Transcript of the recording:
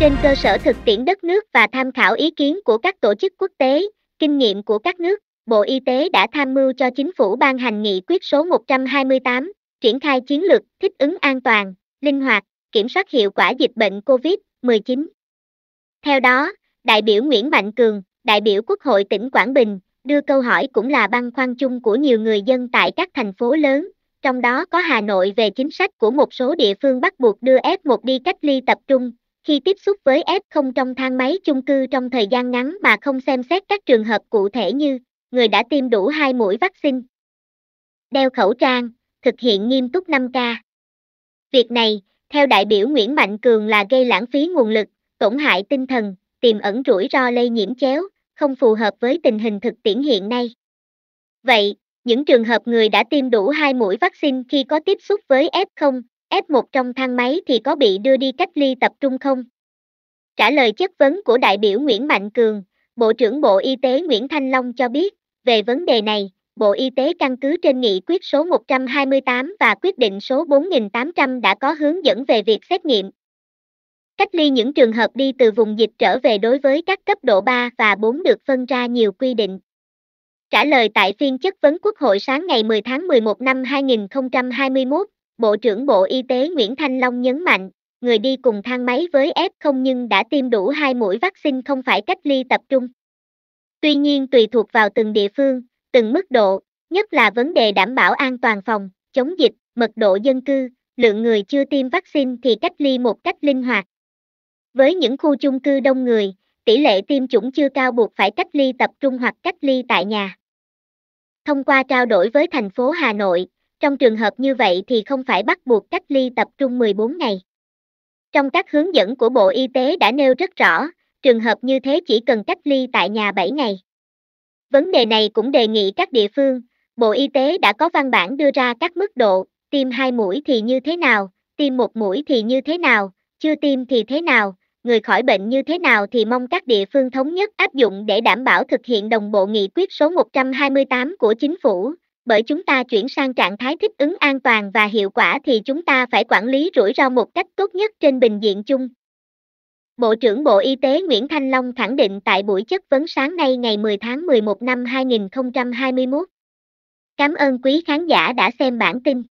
Trên cơ sở thực tiễn đất nước và tham khảo ý kiến của các tổ chức quốc tế, kinh nghiệm của các nước, Bộ Y tế đã tham mưu cho Chính phủ ban hành nghị quyết số 128, triển khai chiến lược thích ứng an toàn, linh hoạt, kiểm soát hiệu quả dịch bệnh COVID-19. Theo đó, đại biểu Nguyễn Mạnh Cường, đại biểu Quốc hội tỉnh Quảng Bình, đưa câu hỏi cũng là băn khoăn chung của nhiều người dân tại các thành phố lớn, trong đó có Hà Nội về chính sách của một số địa phương bắt buộc đưa F1 đi cách ly tập trung, khi tiếp xúc với F0 trong thang máy chung cư trong thời gian ngắn mà không xem xét các trường hợp cụ thể như người đã tiêm đủ 2 mũi vaccine, đeo khẩu trang, thực hiện nghiêm túc 5K. Việc này, theo đại biểu Nguyễn Mạnh Cường là gây lãng phí nguồn lực, tổn hại tinh thần, tiềm ẩn rủi ro lây nhiễm chéo, không phù hợp với tình hình thực tiễn hiện nay. Vậy, những trường hợp người đã tiêm đủ 2 mũi vaccine khi có tiếp xúc với F0, F1 trong thang máy thì có bị đưa đi cách ly tập trung không? Trả lời chất vấn của đại biểu Nguyễn Mạnh Cường, Bộ trưởng Bộ Y tế Nguyễn Thanh Long cho biết, về vấn đề này, Bộ Y tế căn cứ trên nghị quyết số 128 và quyết định số 4800 đã có hướng dẫn về việc xét nghiệm, cách ly những trường hợp đi từ vùng dịch trở về đối với các cấp độ 3 và 4 được phân ra nhiều quy định. Trả lời tại phiên chất vấn Quốc hội sáng ngày 10 tháng 11 năm 2021, Bộ trưởng Bộ Y tế Nguyễn Thanh Long nhấn mạnh, người đi cùng thang máy với F0 nhưng đã tiêm đủ 2 mũi vaccine không phải cách ly tập trung. Tuy nhiên tùy thuộc vào từng địa phương, từng mức độ, nhất là vấn đề đảm bảo an toàn phòng, chống dịch, mật độ dân cư, lượng người chưa tiêm vaccine thì cách ly một cách linh hoạt. Với những khu chung cư đông người, tỷ lệ tiêm chủng chưa cao buộc phải cách ly tập trung hoặc cách ly tại nhà. Thông qua trao đổi với thành phố Hà Nội, trong trường hợp như vậy thì không phải bắt buộc cách ly tập trung 14 ngày. Trong các hướng dẫn của Bộ Y tế đã nêu rất rõ, trường hợp như thế chỉ cần cách ly tại nhà 7 ngày. Vấn đề này cũng đề nghị các địa phương, Bộ Y tế đã có văn bản đưa ra các mức độ, tiêm 2 mũi thì như thế nào, tiêm 1 mũi thì như thế nào, chưa tiêm thì thế nào, người khỏi bệnh như thế nào thì mong các địa phương thống nhất áp dụng để đảm bảo thực hiện đồng bộ nghị quyết số 128 của Chính phủ. Bởi chúng ta chuyển sang trạng thái thích ứng an toàn và hiệu quả thì chúng ta phải quản lý rủi ro một cách tốt nhất trên bình diện chung. Bộ trưởng Bộ Y tế Nguyễn Thanh Long khẳng định tại buổi chất vấn sáng nay ngày 10 tháng 11 năm 2021. Cảm ơn quý khán giả đã xem bản tin.